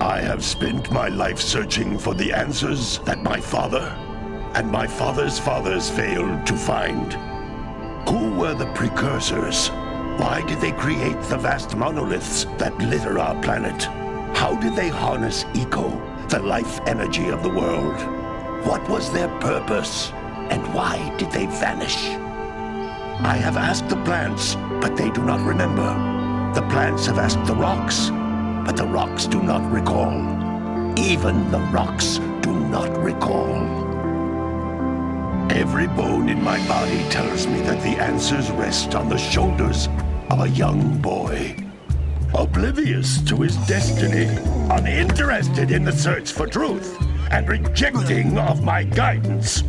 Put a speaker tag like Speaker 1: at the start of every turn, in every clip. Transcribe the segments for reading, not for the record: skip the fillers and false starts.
Speaker 1: I have spent my life searching for the answers that my father and my father's fathers failed to find. Who were the precursors? Why did they create the vast monoliths that litter our planet? How did they harness eco, the life energy of the world? What was their purpose? And why did they vanish? I have asked the plants, but they do not remember. The plants have asked the rocks, but the rocks do not recall. Even the rocks do not recall. Every bone in my body tells me that the answers rest on the shoulders of a young boy. Oblivious to his destiny, uninterested in the search for truth, and rejecting of my guidance.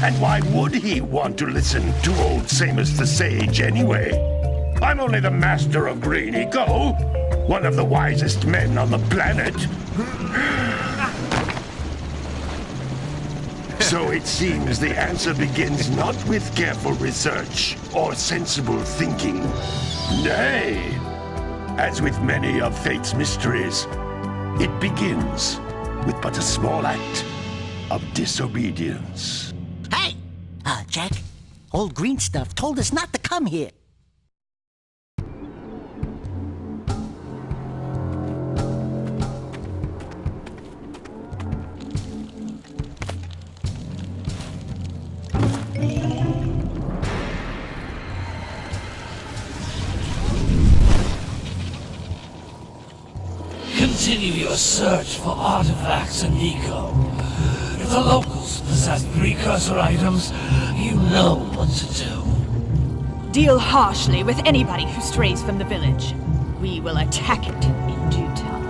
Speaker 1: And why would he want to listen to old Samus the Sage anyway? I'm only the master of green eco, one of the wisest men on the planet. So it seems the answer begins not with careful research or sensible thinking. Nay, as with many of fate's mysteries, it begins with but a small act of disobedience.
Speaker 2: Hey! Jack, old green stuff told us not to come here.
Speaker 3: Continue your search for artifacts and eco. If the locals possess precursor items, you know what to do.
Speaker 4: Deal harshly with anybody who strays from the village. We will attack it in due time.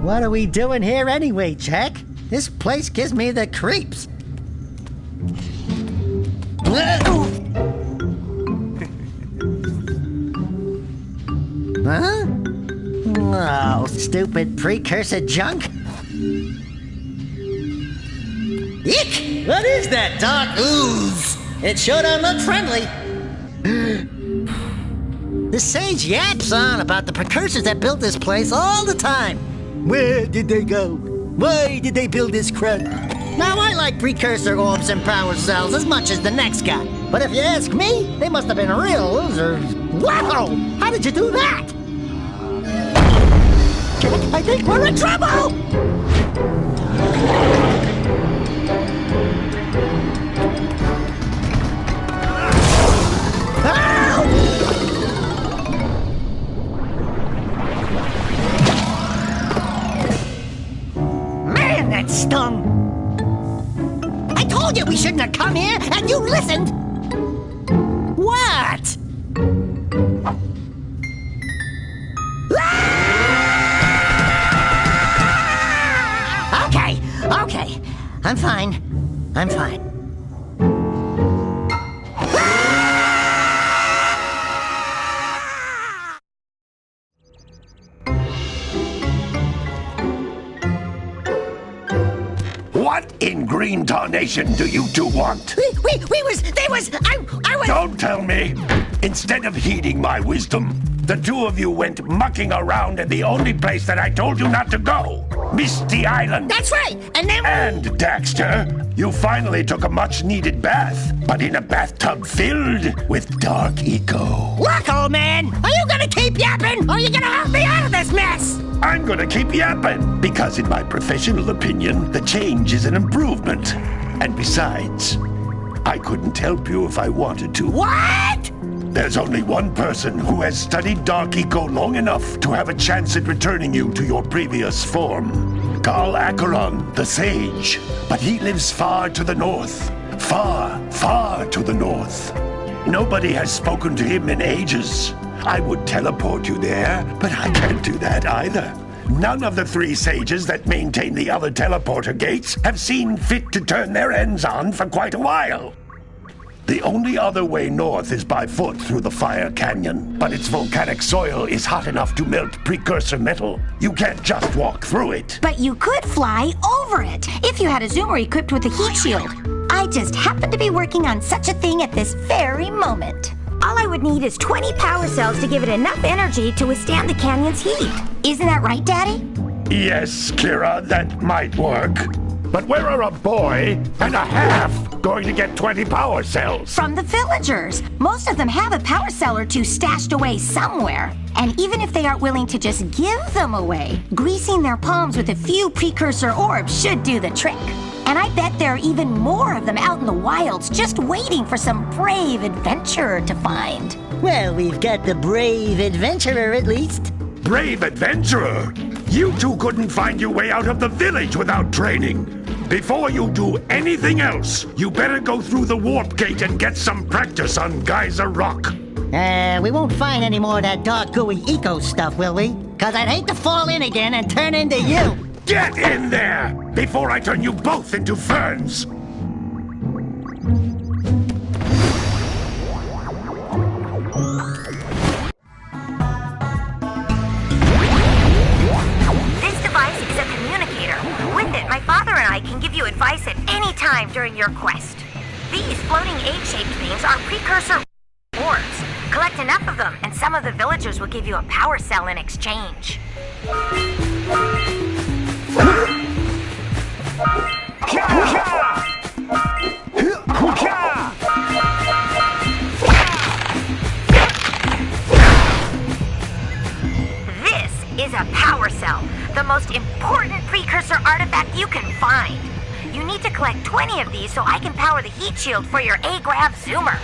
Speaker 2: What are we doing here anyway, Jack? This place gives me the creeps. Huh? Oh, stupid precursor junk. Eek! What is that dark ooze? It sure don't look friendly. The sage yaps on about the precursors that built this place all the time. Where did they go? Why did they build this crap? Now, I like precursor orbs and power cells as much as the next guy. But if you ask me, they must have been real losers. Wow! How did you do that? I think we're in trouble! Man, that stung! I told you we shouldn't have come here, and you listened! What? Okay. I'm fine.
Speaker 1: What in green tarnation do you two want?
Speaker 2: They was...
Speaker 1: Don't tell me! Instead of heeding my wisdom, the two of you went mucking around in the only place that I told you not to go, Misty Island.
Speaker 2: That's right. And then...
Speaker 1: And, Daxter, you finally took a much-needed bath, but in a bathtub filled with dark eco.
Speaker 2: Look, old man, are you gonna keep yapping, or are you gonna help me out of this mess?
Speaker 1: I'm gonna keep yapping, because in my professional opinion, the change is an improvement. And besides, I couldn't help you if I wanted to.
Speaker 2: What?
Speaker 1: There's only one person who has studied Dark Eco long enough to have a chance at returning you to your previous form. Carl Acheron, the Sage. But he lives far to the north. Far, far to the north. Nobody has spoken to him in ages. I would teleport you there, but I can't do that either. None of the three sages that maintain the other teleporter gates have seen fit to turn their ends on for quite a while. The only other way north is by foot through the Fire Canyon, but its volcanic soil is hot enough to melt precursor metal. You can't just walk through it.
Speaker 5: But you could fly over it if you had a zoomer equipped with a heat shield. I just happen to be working on such a thing at this very moment. All I would need is 20 power cells to give it enough energy to withstand the canyon's heat. Isn't that right, Daddy?
Speaker 1: Yes, Kira, that might work. But where are a boy and a half going to get 20 power cells?
Speaker 5: From the villagers. Most of them have a power cell or two stashed away somewhere. And even if they aren't willing to just give them away, greasing their palms with a few precursor orbs should do the trick. And I bet there are even more of them out in the wilds just waiting for some brave adventurer to find.
Speaker 2: Well, we've got the brave adventurer at least.
Speaker 1: Brave adventurer? You two couldn't find your way out of the village without training. Before you do anything else, you better go through the warp gate and get some practice on Geyser Rock.
Speaker 2: We won't find any more of that dark gooey eco stuff, will we? 'Cause I'd hate to fall in again and turn into you.
Speaker 1: Get in there before I turn you both into ferns.
Speaker 5: This device is a communicator. With it, my father and I can give you advice at any time during your quest. These floating egg-shaped things are precursor orbs. Collect enough of them, and some of the villagers will give you a power cell in exchange. This is a power cell, the most important precursor artifact you can find. You need to collect 20 of these so I can power the heat shield for your A-Grav zoomer.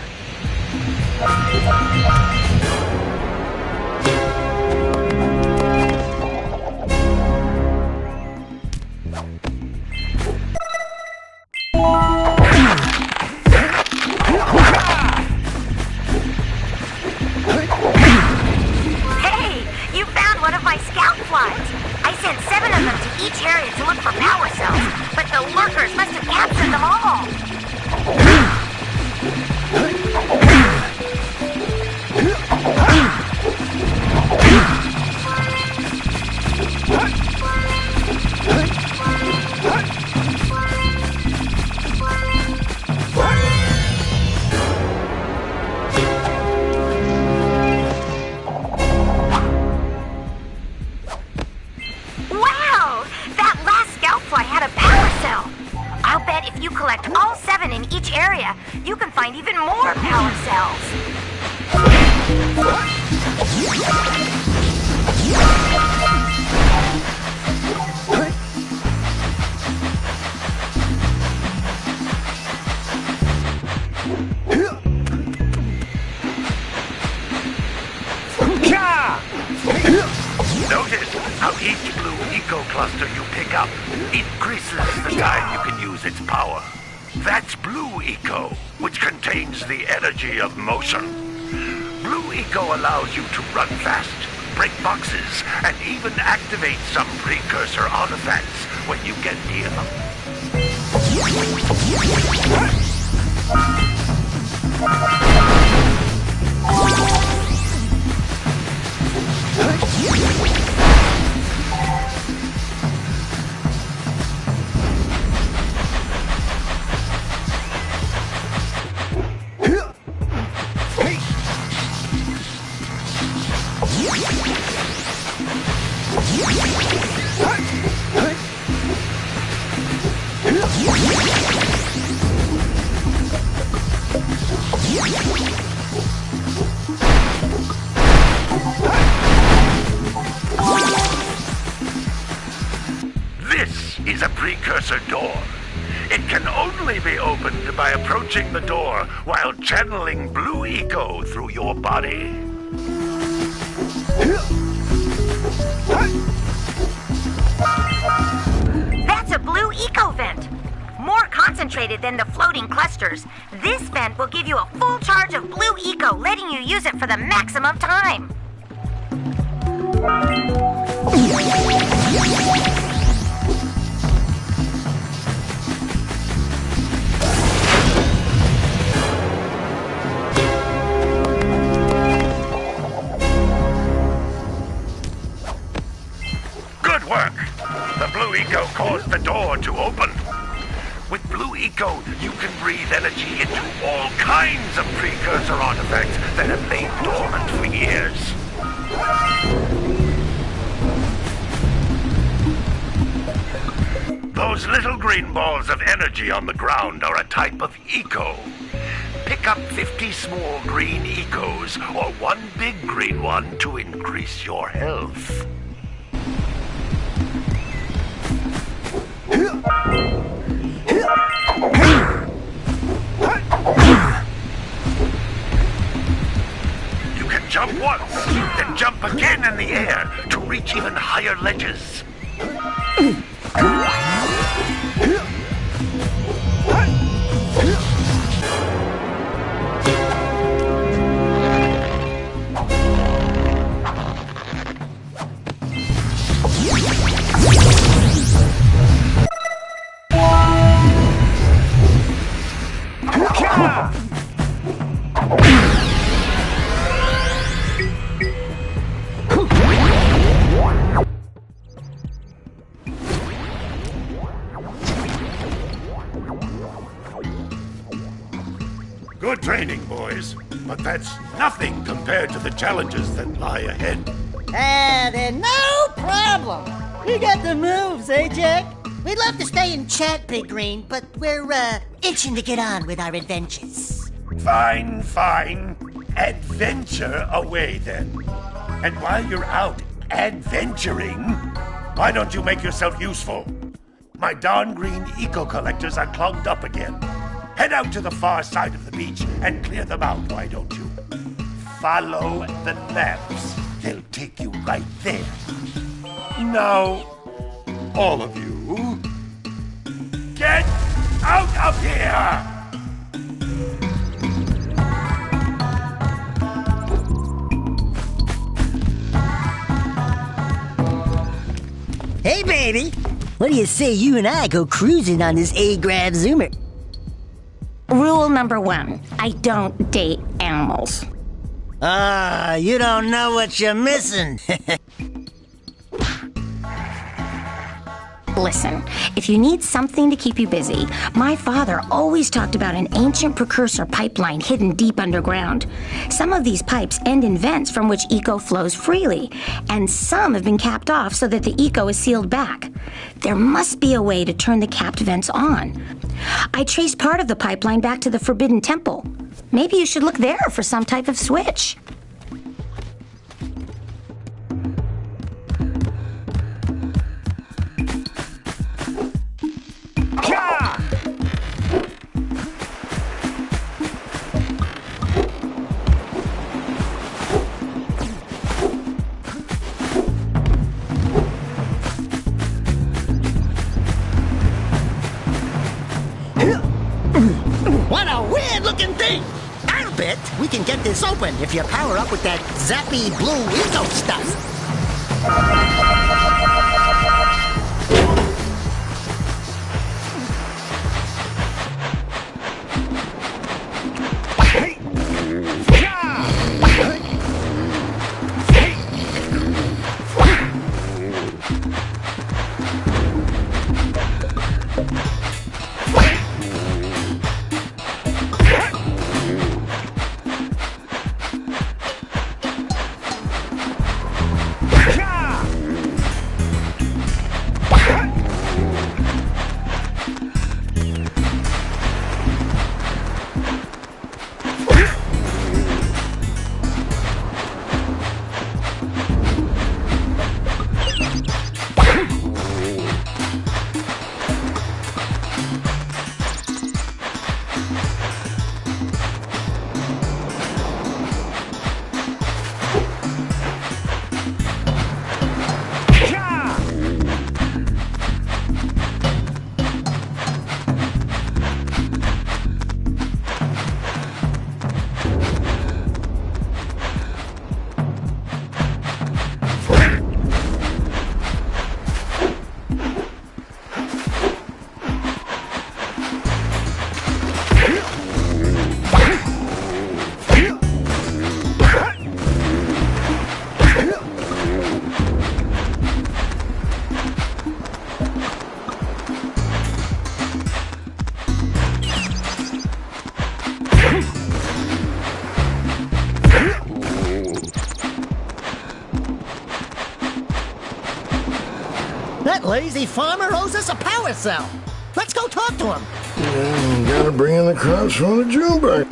Speaker 5: Hey, you found one of my scout flies. I sent 7 of them to each area to look for power cells, but the lurkers must have captured them all. Wow! That last scout fly had a power cell. I'll bet if you collect all 7 in each area, you can find even more power cells.
Speaker 1: Notice how each blue eco cluster you pick up increases the time you can use its power. That's blue eco, which contains the energy of motion. Blue eco allows you to run fast, break boxes, and even activate some precursor artifacts when you get near them. precursor door. It can only be opened by approaching the door while channeling blue eco through your body.
Speaker 5: That's a blue eco vent. More concentrated than the floating clusters. This vent will give you a full charge of blue eco, letting you use it for the maximum time.
Speaker 1: Good work! The blue eco caused the door to open. With blue eco, you can breathe energy into all kinds of precursor artifacts that have lain dormant for years. Those little green balls of energy on the ground are a type of eco. Pick up 50 small green ecos or one big green one to increase your health. You can jump once, then jump again in the air to reach even higher ledges. Good training, boys, but that's nothing compared to the challenges that lie ahead.
Speaker 2: Then no problem. We got the moves, eh, Jack? We'd love to stay and chat, Big Green, but we're, itching to get on with our adventures.
Speaker 1: Fine, fine. Adventure away, then. And while you're out adventuring, why don't you make yourself useful? My darn green eco-collectors are clogged up again. Head out to the far side of the beach and clear them out, why don't you? Follow the lamps. They'll take you right there. Now, all of you, get out of here!
Speaker 2: Hey, baby. What do you say you and I go cruising on this A-Grav Zoomer?
Speaker 5: Rule number 1, I don't date animals.
Speaker 2: You don't know what you're missing.
Speaker 5: Listen, if you need something to keep you busy, my father always talked about an ancient precursor pipeline hidden deep underground. Some of these pipes end in vents from which eco flows freely, and some have been capped off so that the eco is sealed back. There must be a way to turn the capped vents on. I traced part of the pipeline back to the Forbidden Temple. Maybe you should look there for some type of switch.
Speaker 2: What a weird-looking thing! I'll bet we can get this open if you power up with that zappy blue eco stuff. That lazy farmer owes us a power cell. Let's go talk to him.
Speaker 6: Gotta bring in the crops from the June bank.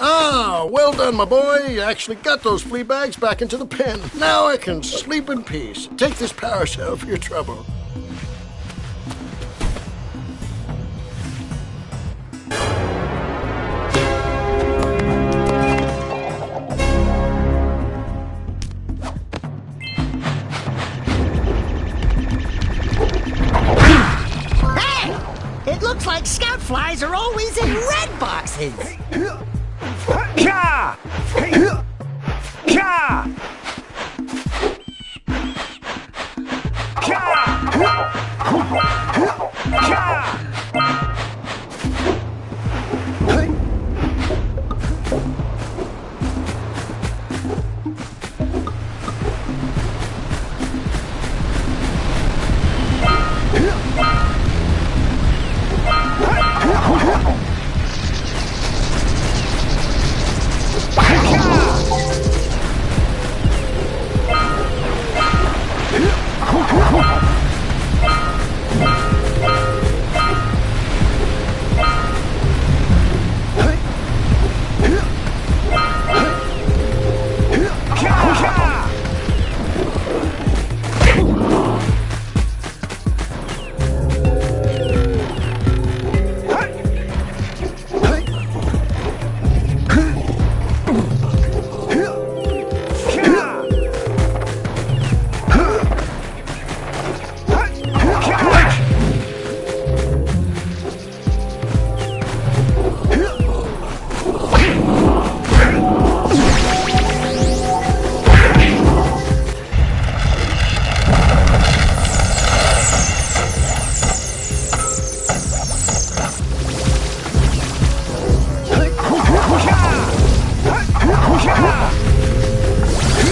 Speaker 6: Ah, well done, my boy. You actually got those flea bags back into the pen. Now I can sleep in peace. Take this power cell for your trouble.
Speaker 2: It looks like scout flies are always in red boxes.
Speaker 7: Ka! Ka!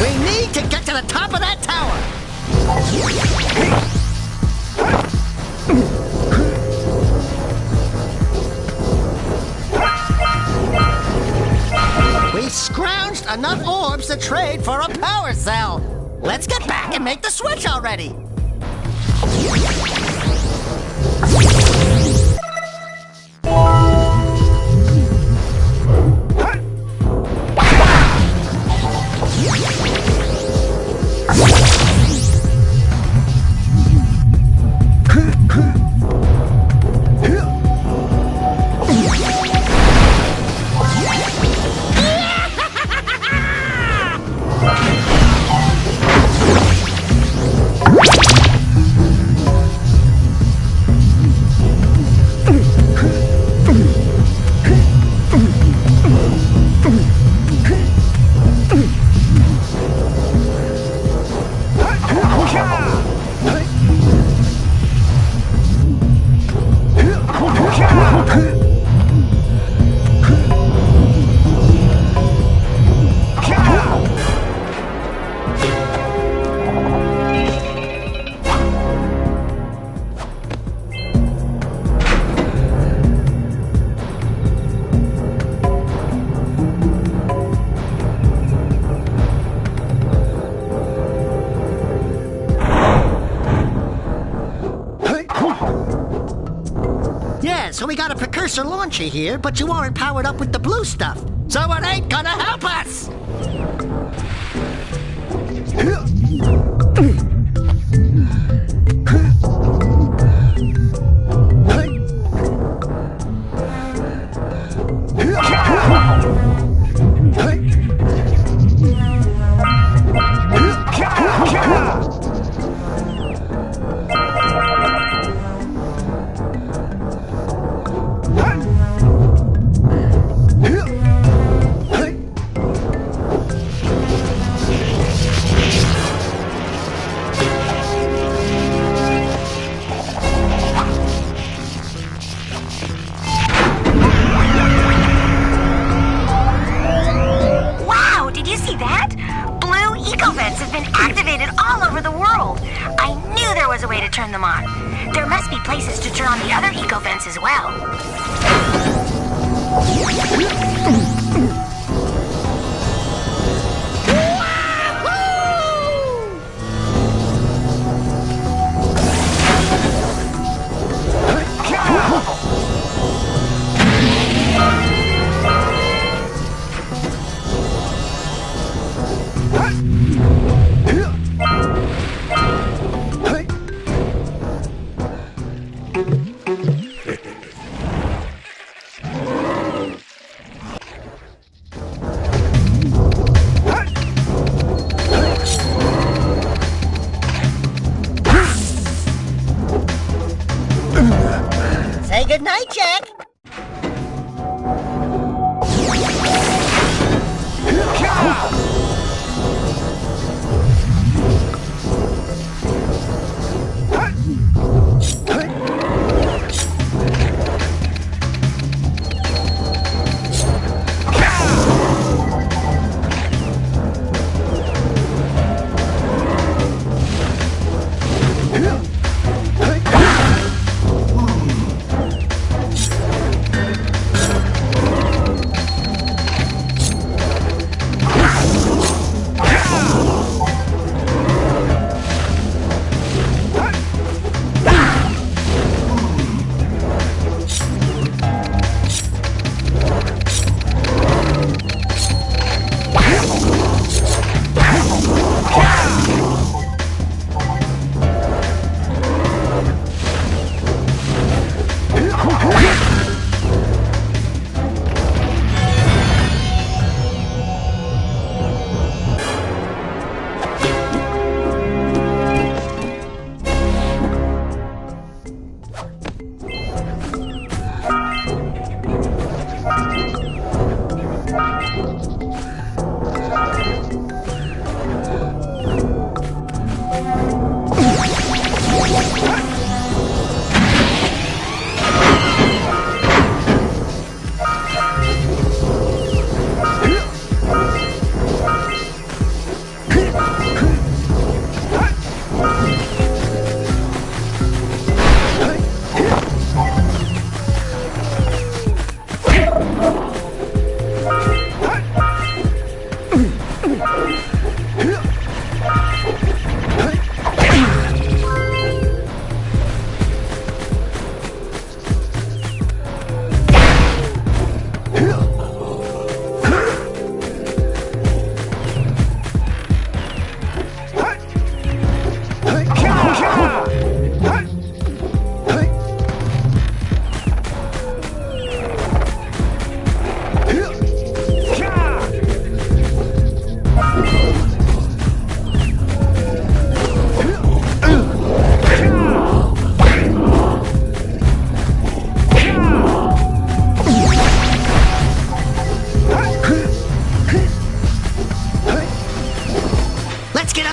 Speaker 2: We need to get to the top of that tower. We scrounged enough orbs to trade for a power cell. Let's get back and make the switch already. So we got a precursor launcher here, but you aren't powered up with the blue stuff. So it ain't gonna help us!
Speaker 5: turn them on. There must be places to turn on the other eco vents as well.
Speaker 2: night, Jak.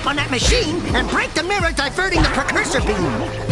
Speaker 2: On that machine and break the mirror diverting the precursor beam.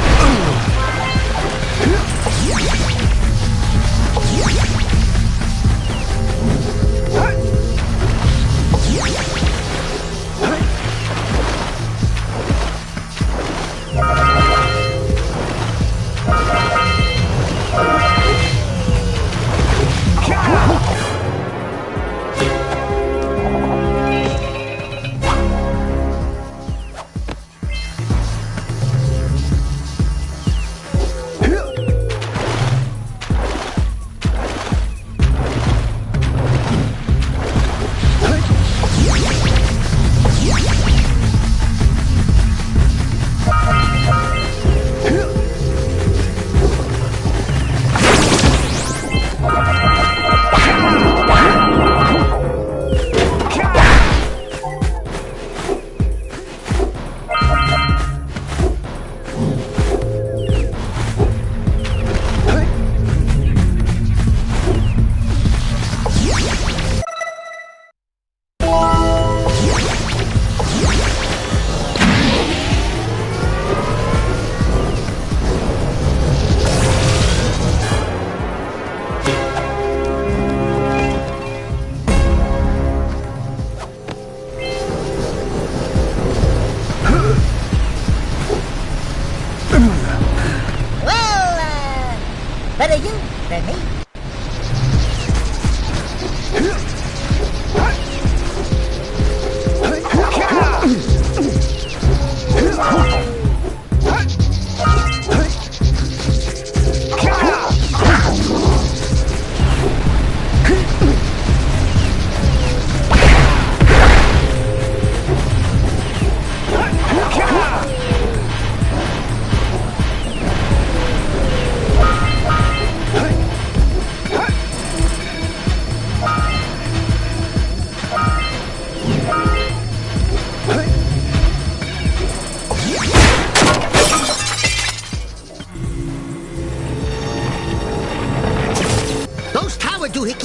Speaker 2: Better you than me.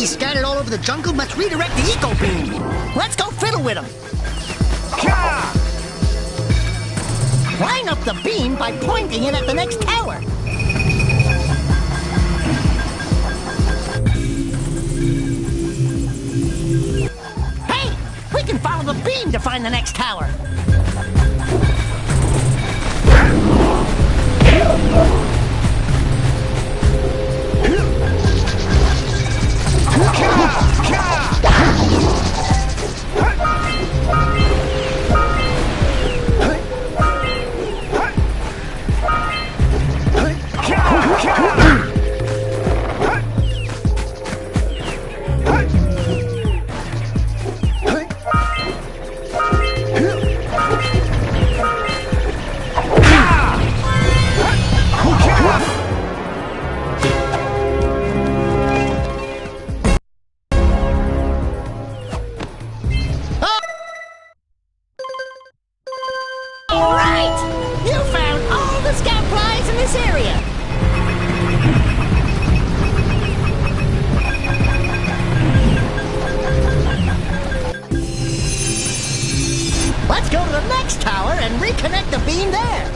Speaker 2: he's scattered all over the jungle must redirect the eco beam. Let's go fiddle with him. Line up the beam by pointing it at the next tower. Hey, we can follow the beam to find the next tower. Let's go to the next tower and reconnect the beam there.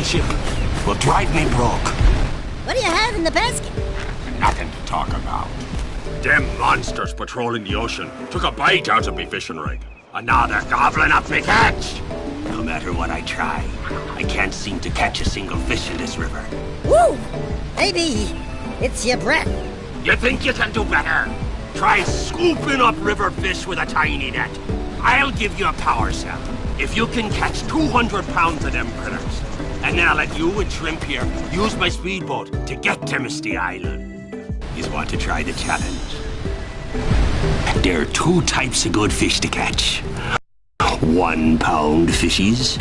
Speaker 7: ship will drive me broke.
Speaker 2: What do you have in the basket?
Speaker 7: Nothing to talk about. Them monsters patrolling the ocean took a bite out of me fishing rig. And now they're gobbling up me catch. No matter what I try, I can't seem to catch a single fish in this river.
Speaker 2: Woo! Maybe it's your breath.
Speaker 7: You think you can do better? Try scooping up river fish with a tiny net. I'll give you a power cell if you can catch 200 pounds of them critters. And then I'll let you and Shrimp here use my speedboat to get to Misty Island. You want to try the challenge? There are two types of good fish to catch. 1 pound fishies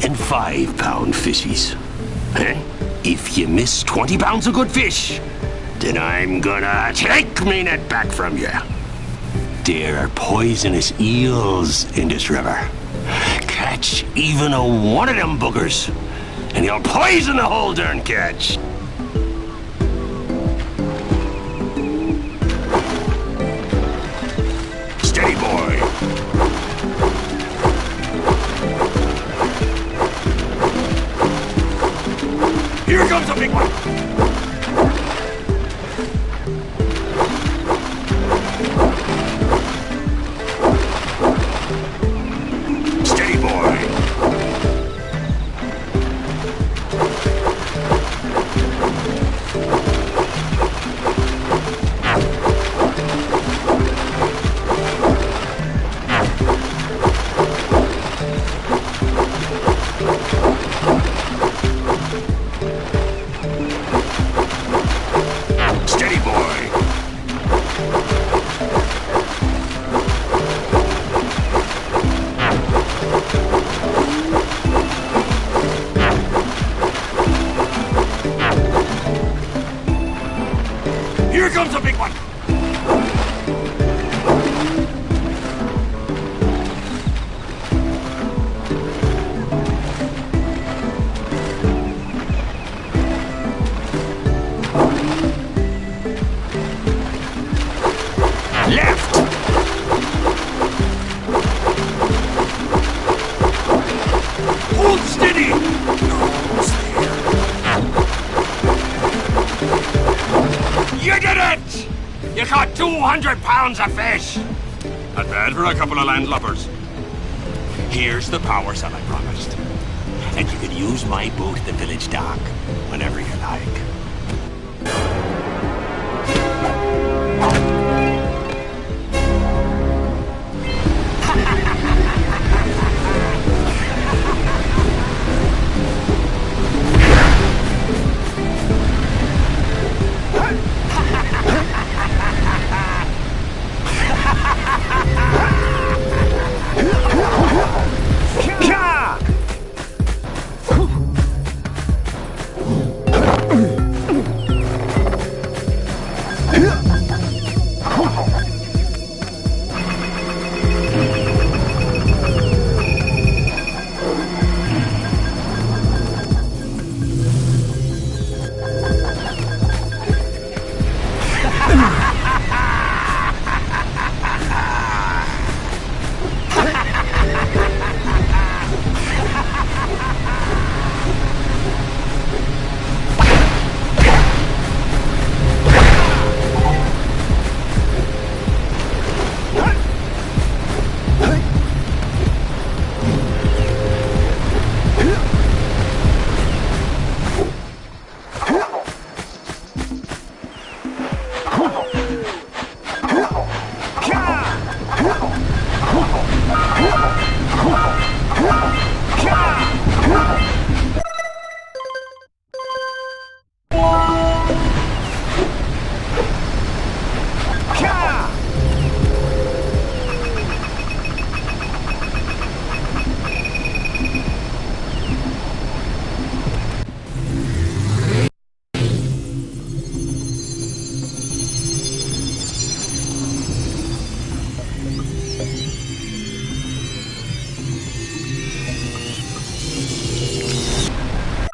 Speaker 7: and 5 pound fishies. If you miss 20 pounds of good fish, then I'm gonna take me net back from you. There are poisonous eels in this river. Catch even one of them boogers, and you'll poison the whole darn catch. Steady, boy. Here comes a big one. Steady, boy. Steady, boy. Here comes a big one. Left. Hold steady. Almost there. You did it! You caught 200 pounds of fish. Not bad for a couple of landlubbers. Here's the power cell I promised. And you can use my boat at the village dock whenever you like.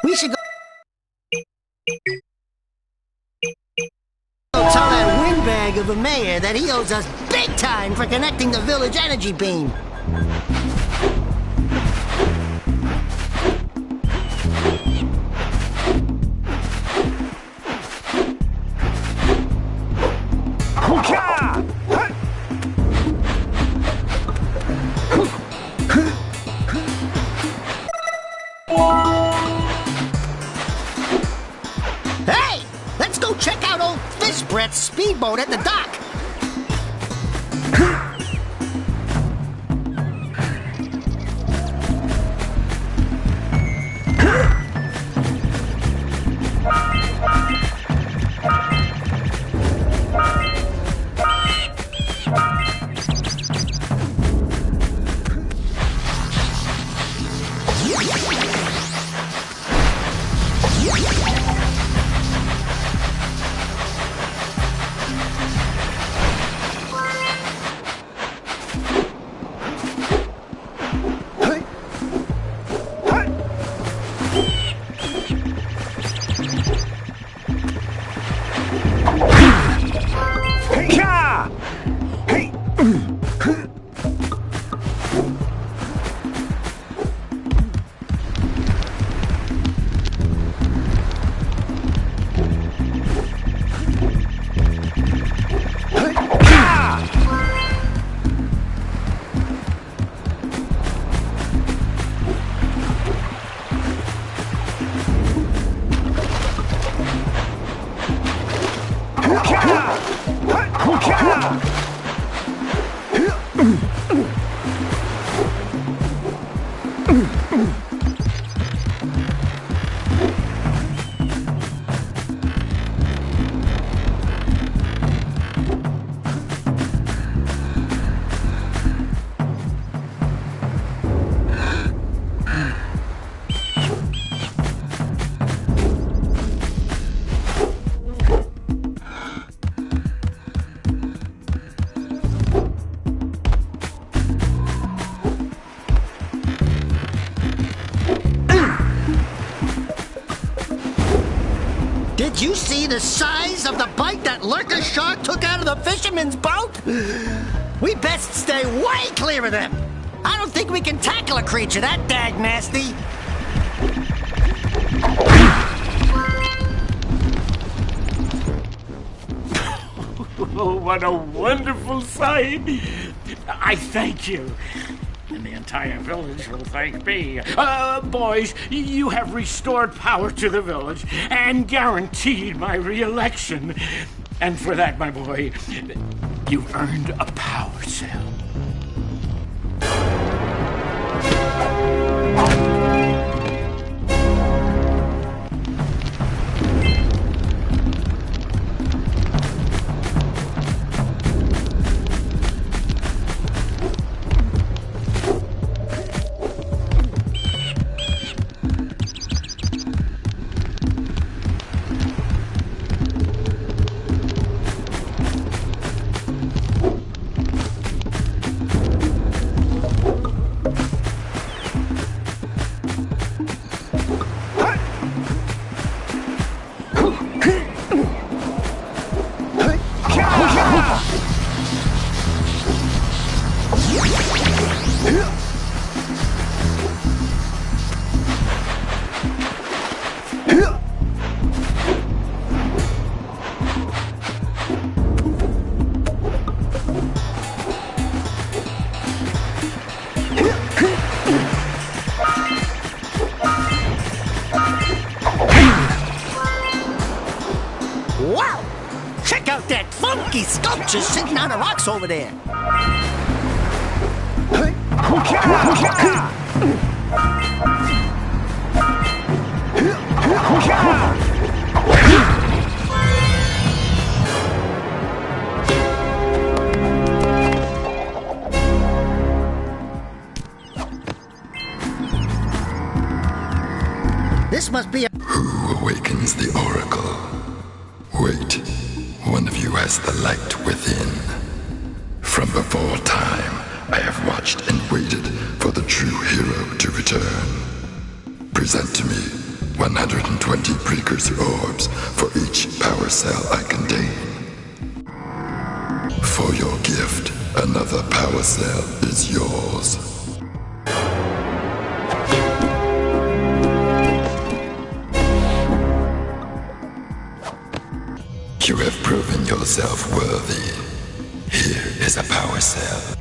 Speaker 2: We should go tell that windbag of a mayor that he owes us big time for connecting the village energy beam. fish breath speedboat at the dock. Did you see the size of the bite that lurker shark took out of the fisherman's boat? We best stay way clear of them. I don't think we can tackle a creature that dag nasty.
Speaker 3: Oh, what a wonderful sight! I thank you. And the entire village will thank me. Boys, you have restored power to the village and guaranteed my re-election. And for that, my boy, you've earned a power cell.
Speaker 2: Wow! Check out that funky sculpture sitting on the rocks over there. This must be a...
Speaker 8: Who awakens the oracle? Wait, one of you has the light within. From before time, I have watched and waited for the true hero to return. Present to me 120 precursor orbs for each power cell I contain. For your gift, another power cell is yours. You have proven yourself worthy. Here is a power cell.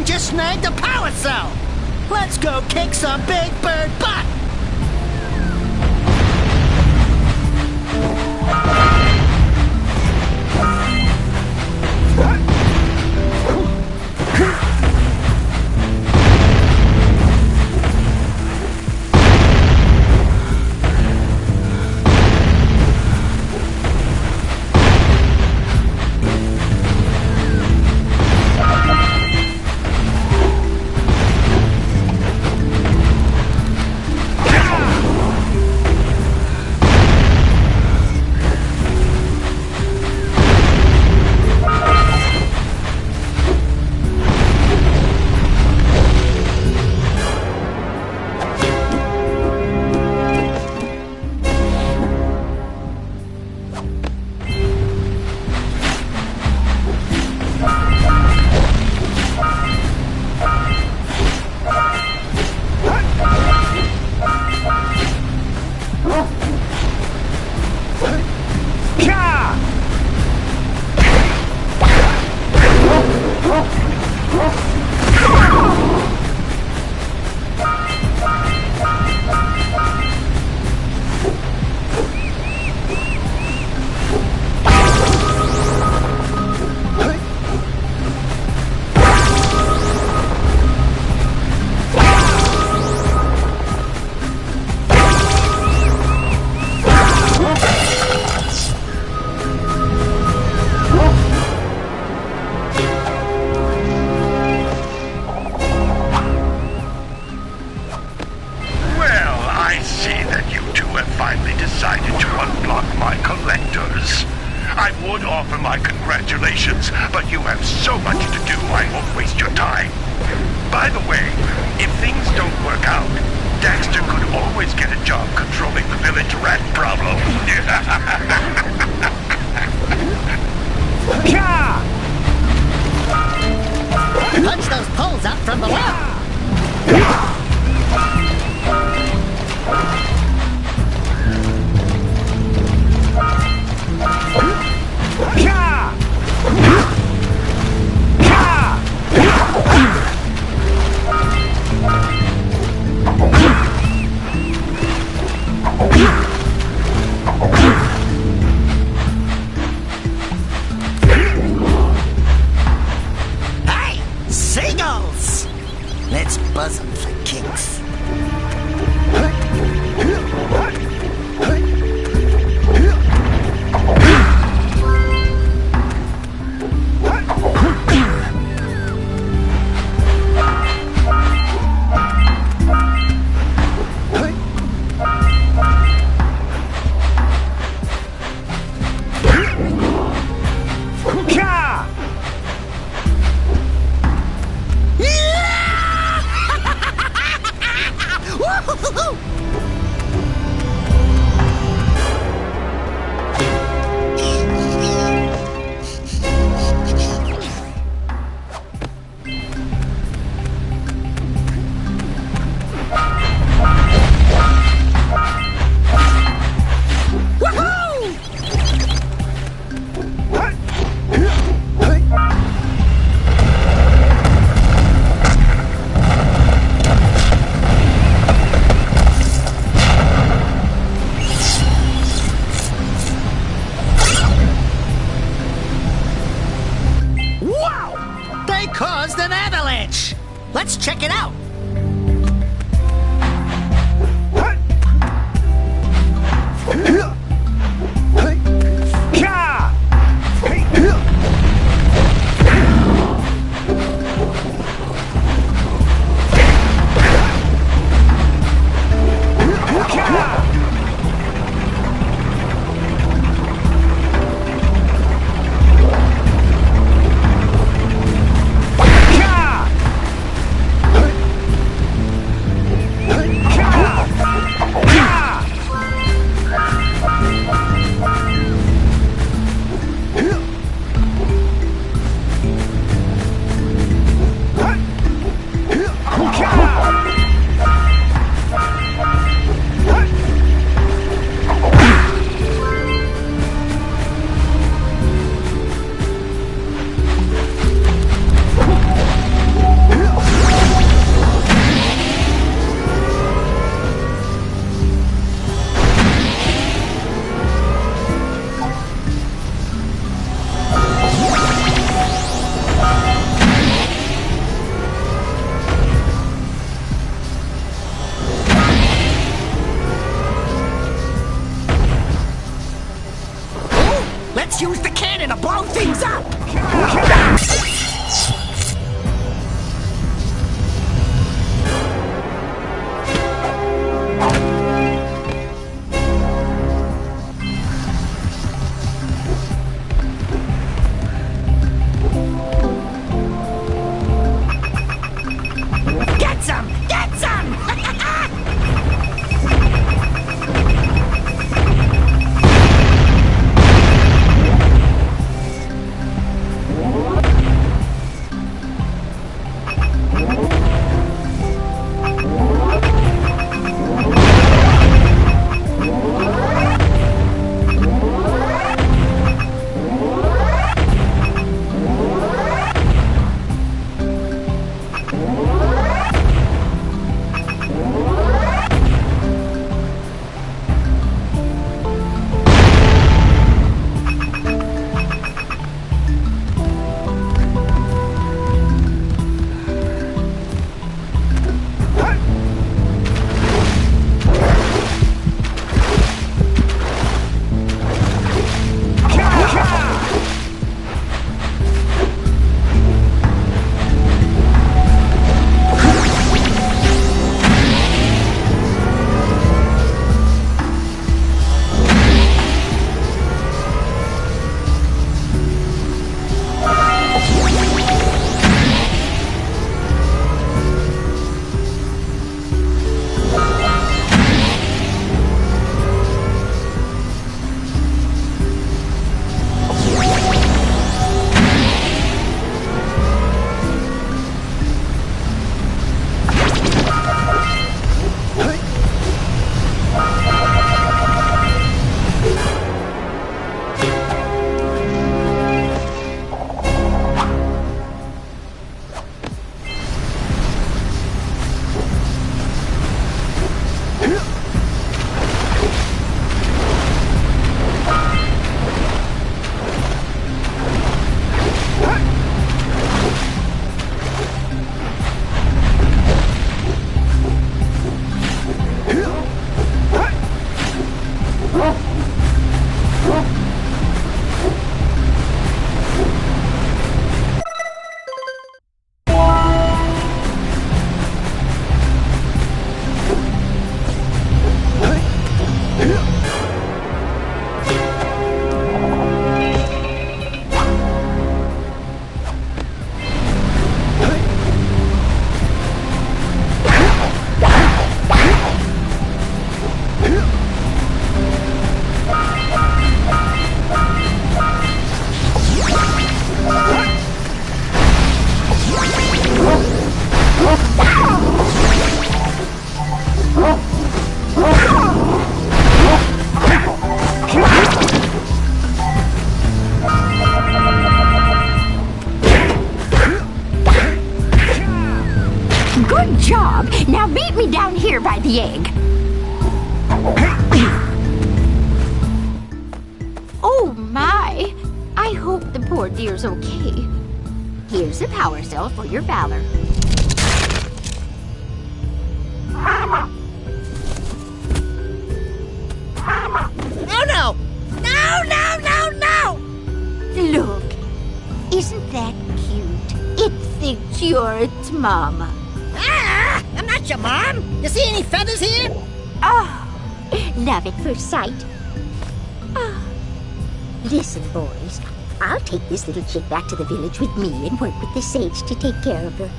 Speaker 2: Just snagged a power cell! Let's go kick some big bird butt!
Speaker 1: But you have so much to do, I won't waste your time. By the way, if things don't work out, Daxter could always get a job controlling the village rat problem.
Speaker 2: Punch those poles out from below! Hey! Seagulls! Let's buzz them for kicks. Caused an avalanche! Let's check it out!
Speaker 5: Get some! Get some! Good job! Now meet me down here by the egg. Oh my! I hope the poor dear's okay. Here's a power cell for your valor.
Speaker 2: Oh no! No, no, no, no!
Speaker 5: Look, isn't that cute? It thinks you're its mama.
Speaker 2: Ah! I'm not your mom! You see any feathers here?
Speaker 5: Oh, love at first sight. Oh. Listen, boys. I'll take this little chick back to the village with me and work with the sage to take care of her.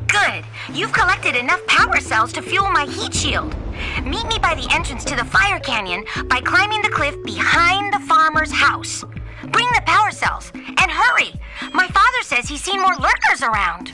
Speaker 5: Good. You've collected enough power cells to fuel my heat shield. Meet me by the entrance to the fire canyon by climbing the cliff behind the farmer's house. Bring the power cells, and hurry! My father says he's seen more lurkers around.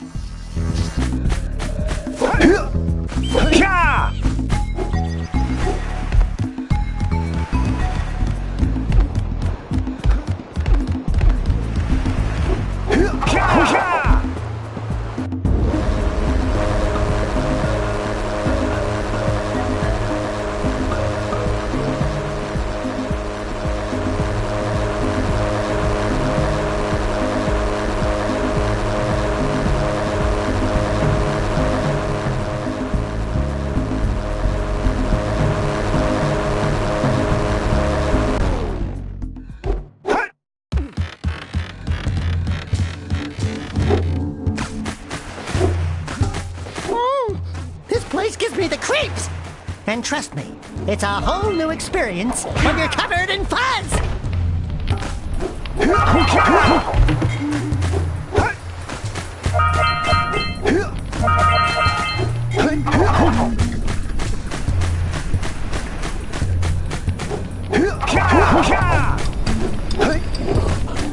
Speaker 2: This place gives me the creeps! And trust me, it's a whole new experience when you're covered in fuzz!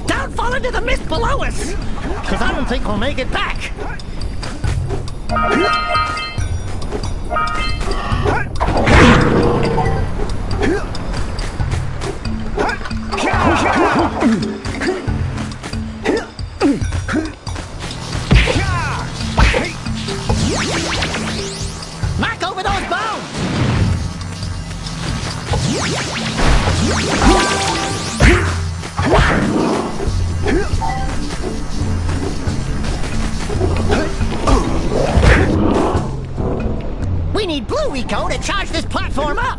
Speaker 2: Don't fall into the mist below us! Because I don't think we'll make it back! Knock over those bones! We need Blue Eco to charge this platform up!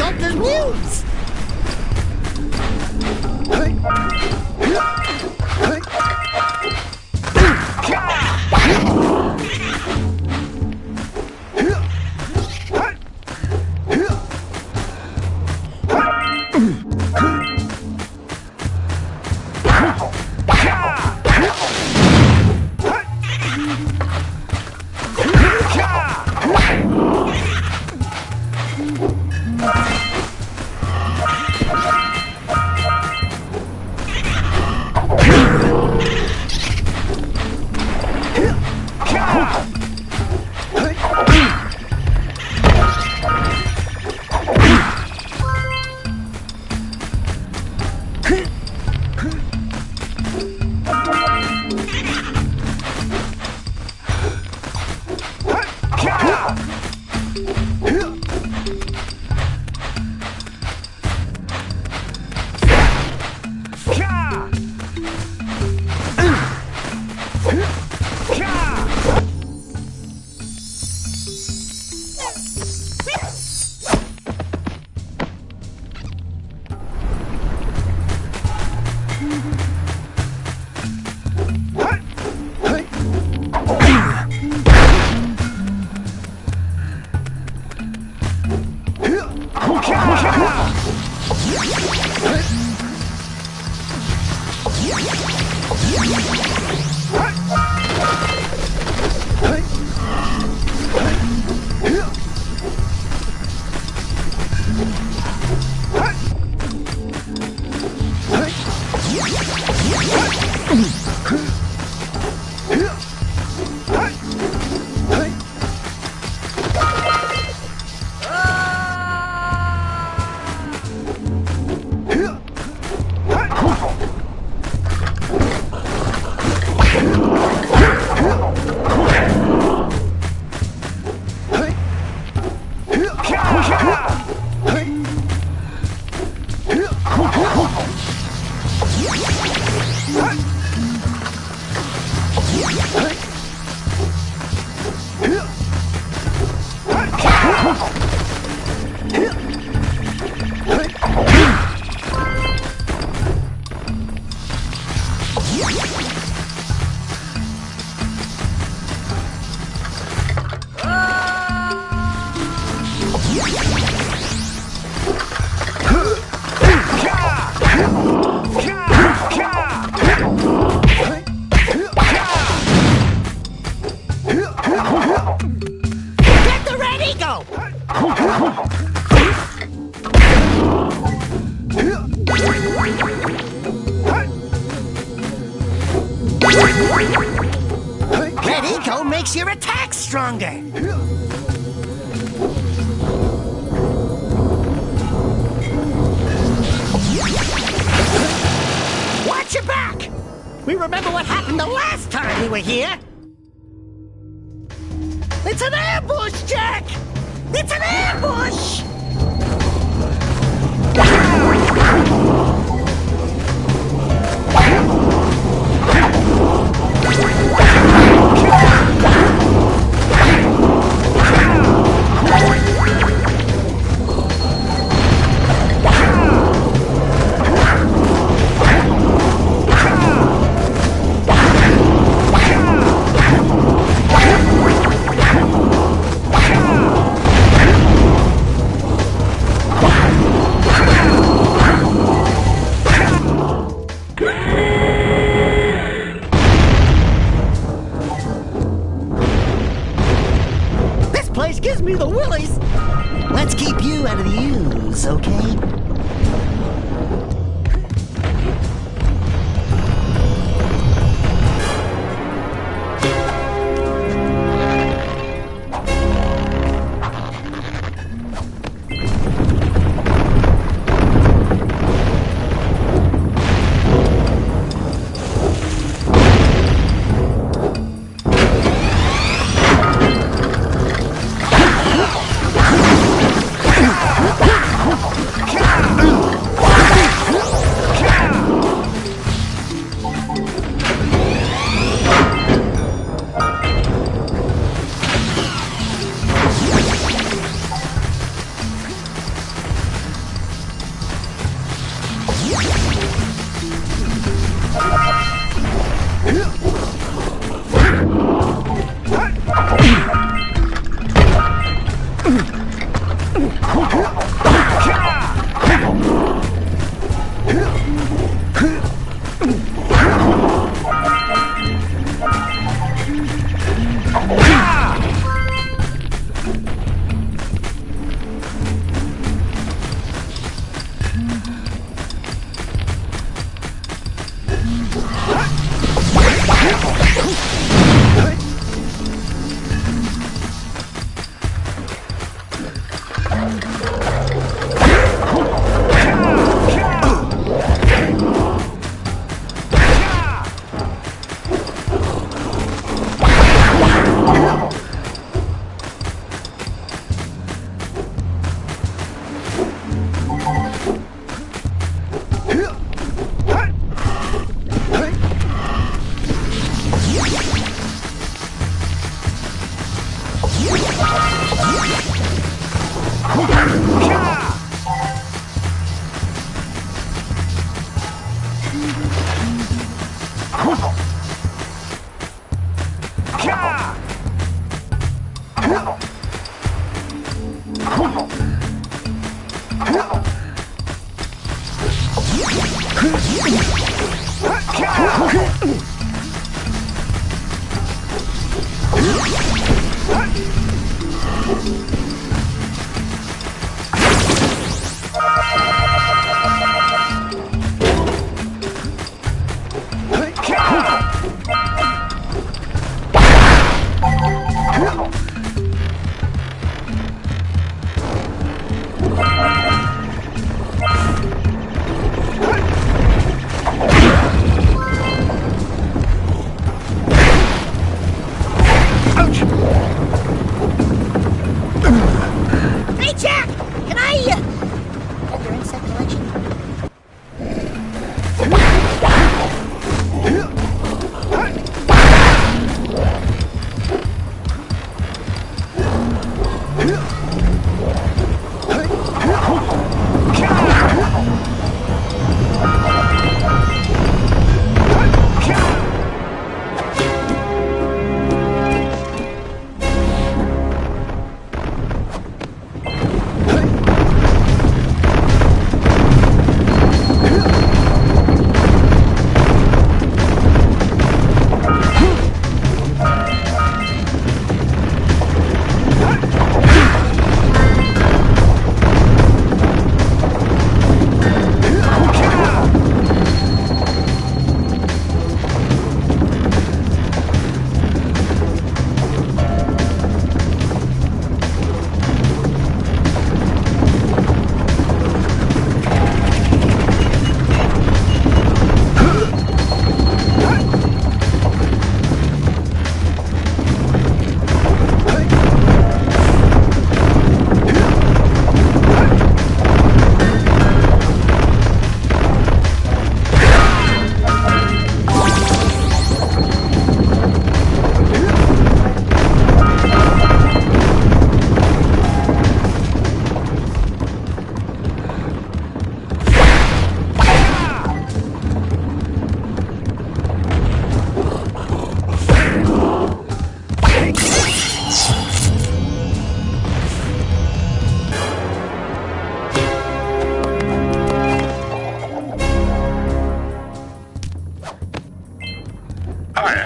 Speaker 2: Daxter's muse. Red Eco makes your attack stronger. Watch your back! We remember what happened the last time we were here. It's an ambush, Jak! It's an ambush!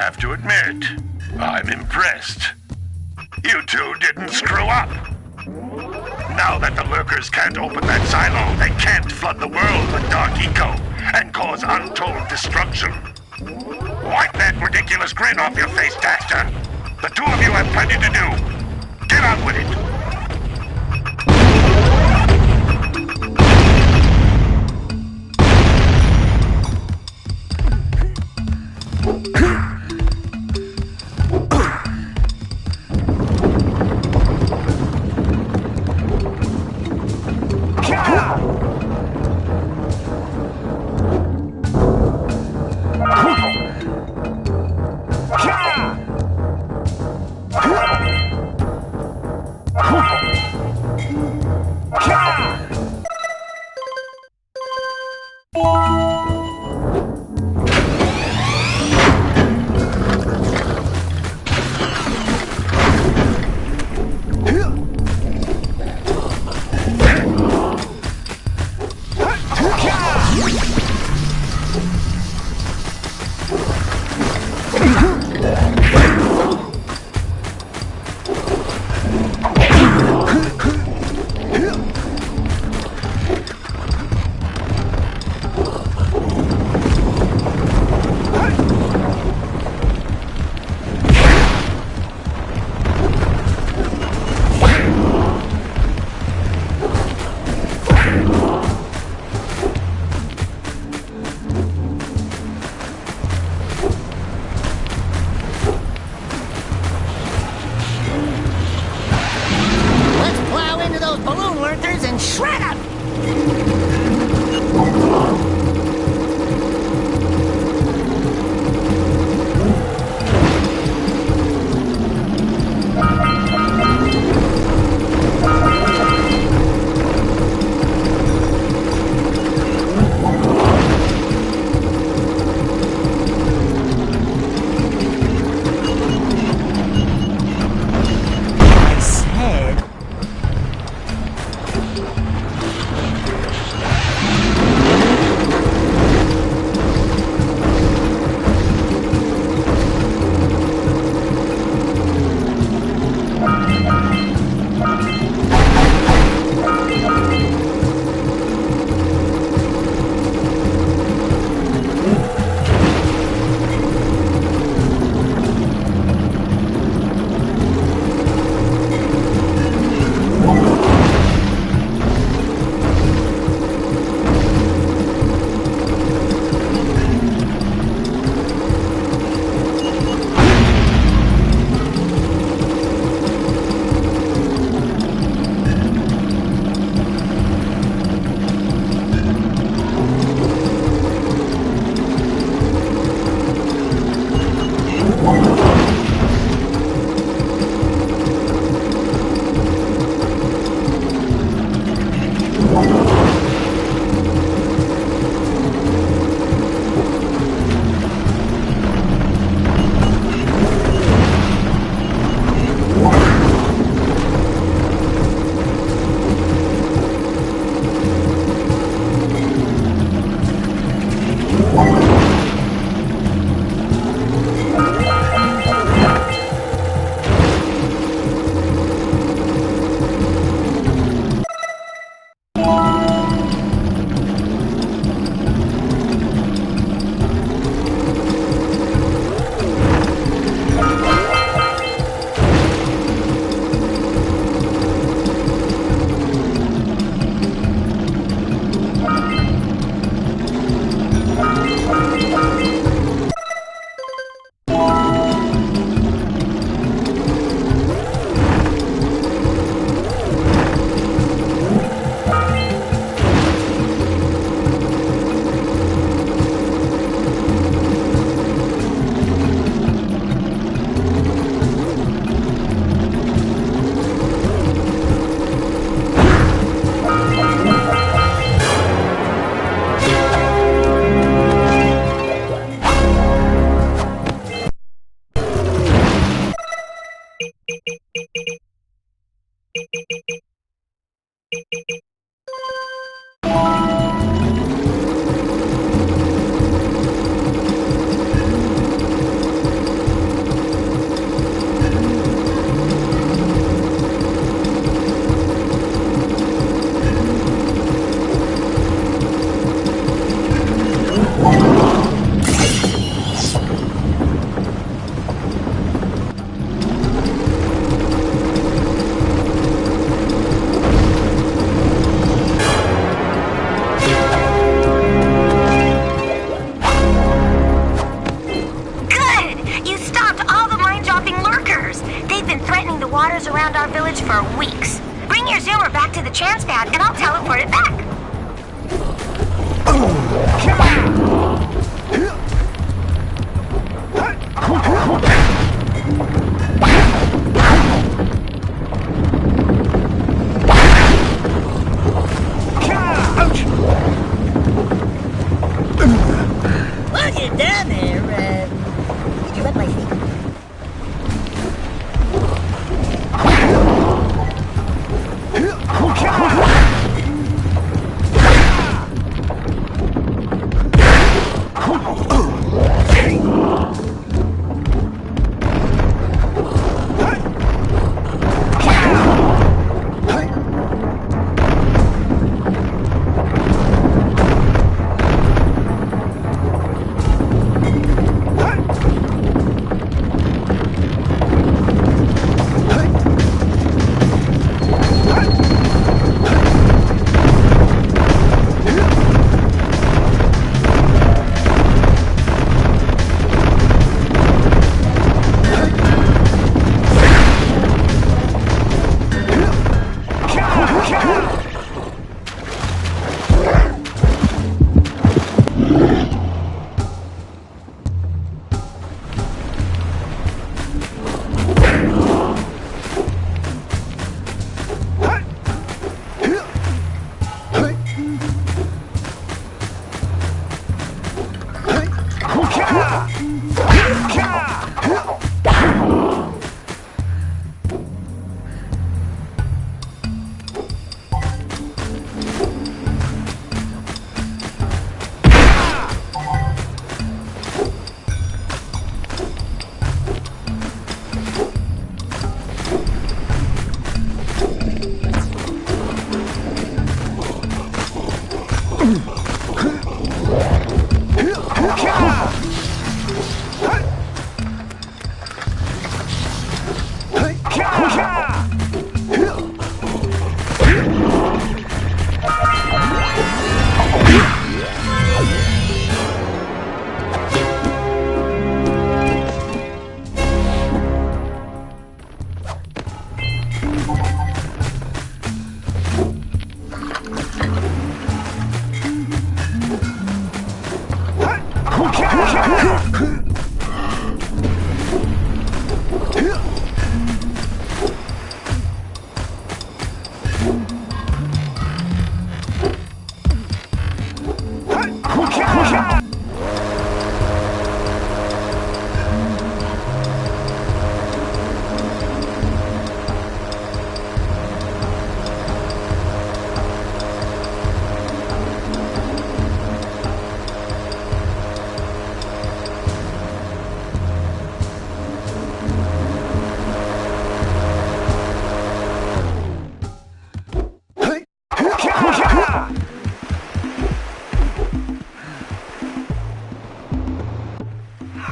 Speaker 1: have to admit, I'm impressed. You two didn't screw up. Now that the lurkers can't open that silo, they can't flood the world with dark eco and cause untold destruction. Wipe that ridiculous grin off your face, Daxter. The two of you have plenty to do. Get on with it.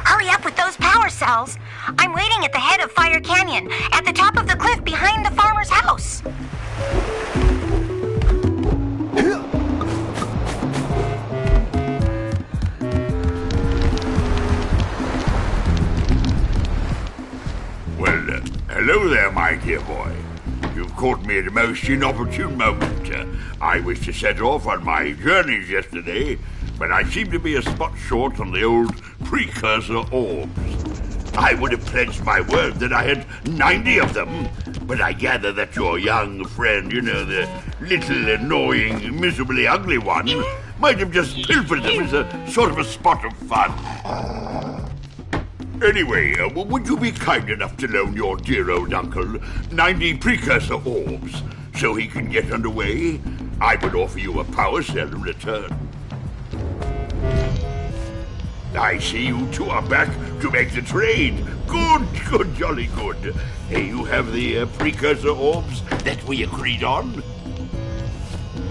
Speaker 5: Hurry up with those power cells. I'm waiting at the head of Fire Canyon, at the top of the cliff behind the farmer's house.
Speaker 9: Well, hello there, my dear boy. You've caught me at a most inopportune moment. I was to set off on my journeys yesterday, but I seem to be a spot short on the old precursor orbs. I would have pledged my word that I had 90 of them, but I gather that your young friend, you know, the little annoying, miserably ugly one, might have just pilfered them as a sort of a spot of fun. Anyway, would you be kind enough to loan your dear old uncle 90 precursor orbs so he can get underway? I would offer you a power cell in return. I see you two are back to make the trade. Good, jolly good. You have the precursor orbs that we agreed on?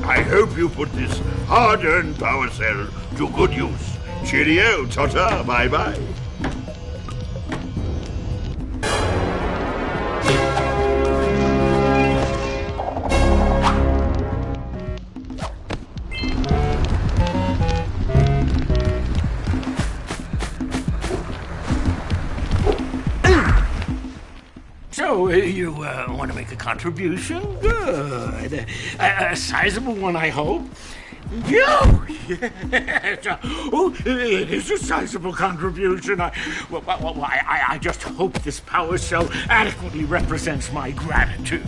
Speaker 9: I hope you put this hard-earned power cell to good use. Cheerio, ta-ta, bye-bye.
Speaker 3: So, you want to make a contribution? Good. A sizable one, I hope. Oh, yes. Oh, it is a sizable contribution. I just hope this power cell adequately represents my gratitude.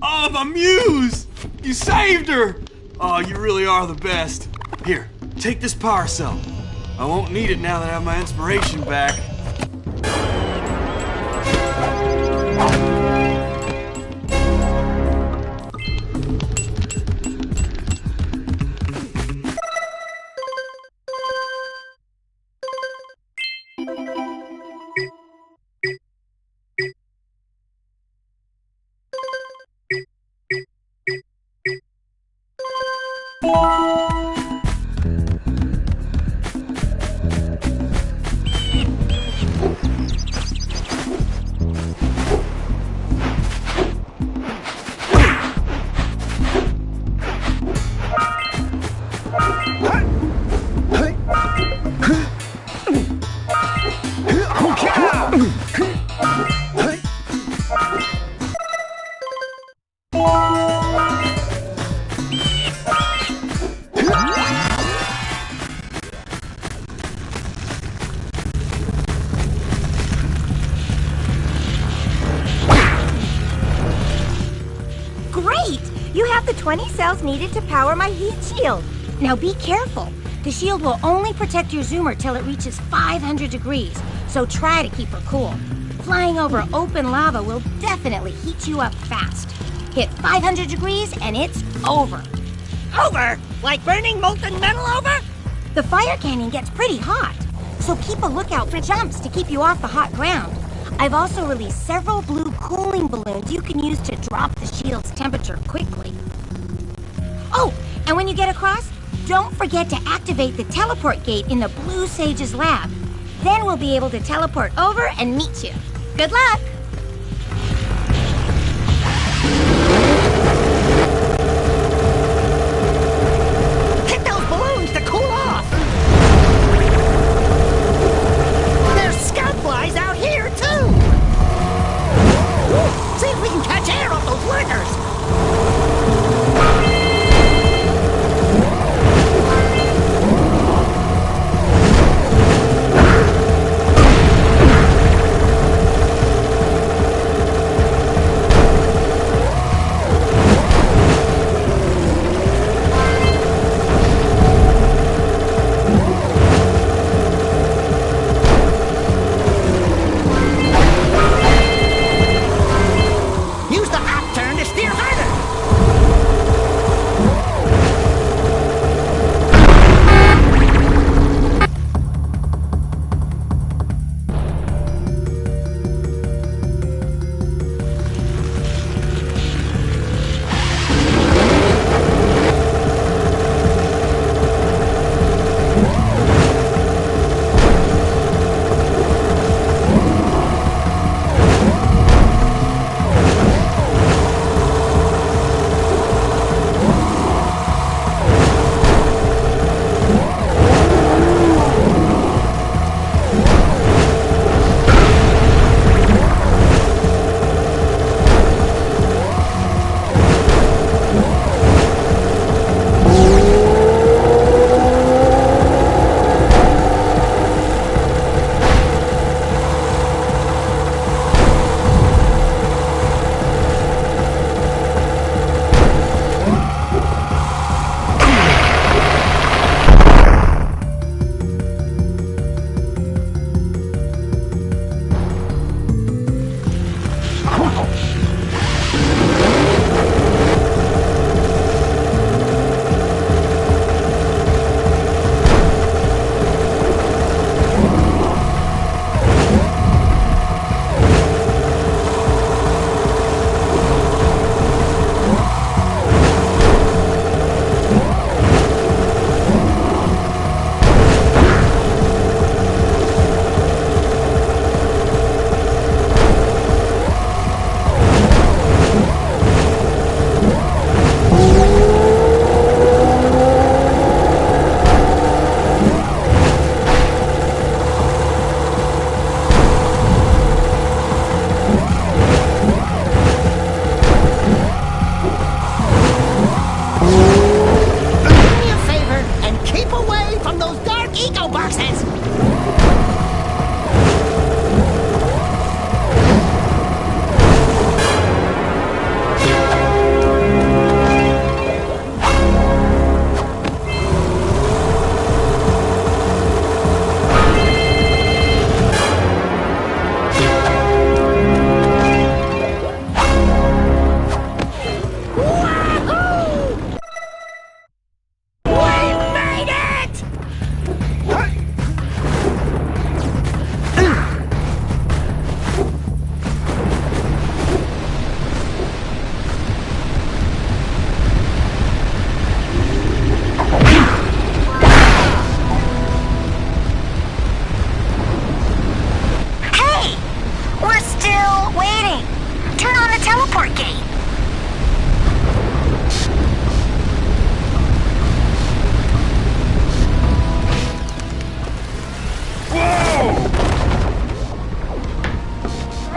Speaker 10: Oh, my muse! You saved her! Oh, you really are the best. Here, take this power cell. I won't need it now that I have my inspiration back.
Speaker 5: have the 20 cells needed to power my heat shield. Now be careful. The shield will only protect your zoomer till it reaches 500 degrees, so try to keep her cool. Flying over open lava will definitely heat you up fast. Hit 500 degrees and it's over.
Speaker 2: Over? Like burning molten metal over?
Speaker 5: The fire canyon gets pretty hot, so keep a lookout for jumps to keep you off the hot ground. I've also released several blue cooling balloons you can use to drop the shield's temperature quickly. Oh, and when you get across, don't forget to activate the teleport gate in the Blue Sage's lab. Then we'll be able to teleport over and meet you. Good luck!
Speaker 2: Hit those balloons to cool off! There's scout flies out here, too! See if we can catch air off those lurkers!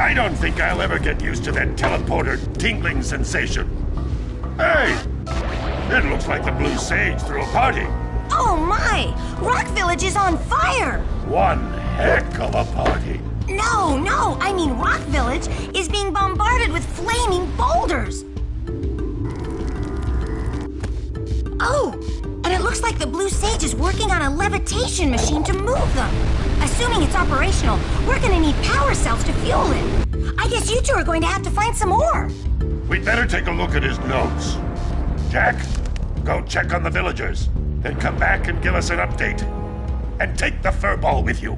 Speaker 1: I don't think I'll ever get used to that teleporter tingling sensation. Hey! It looks like the Blue Sage threw a party.
Speaker 5: Oh my! Rock Village is on fire!
Speaker 1: One heck of a party.
Speaker 5: No, I mean Rock Village is being bombarded with flaming boulders. Oh, and it looks like the Blue Sage is working on a levitation machine to move them. Assuming it's operational, we're gonna need power cells to fuel it. I guess you two are going to have to find some more.
Speaker 1: We'd better take a look at his notes. Jack, go check on the villagers. Then come back and give us an update. And take the furball with you.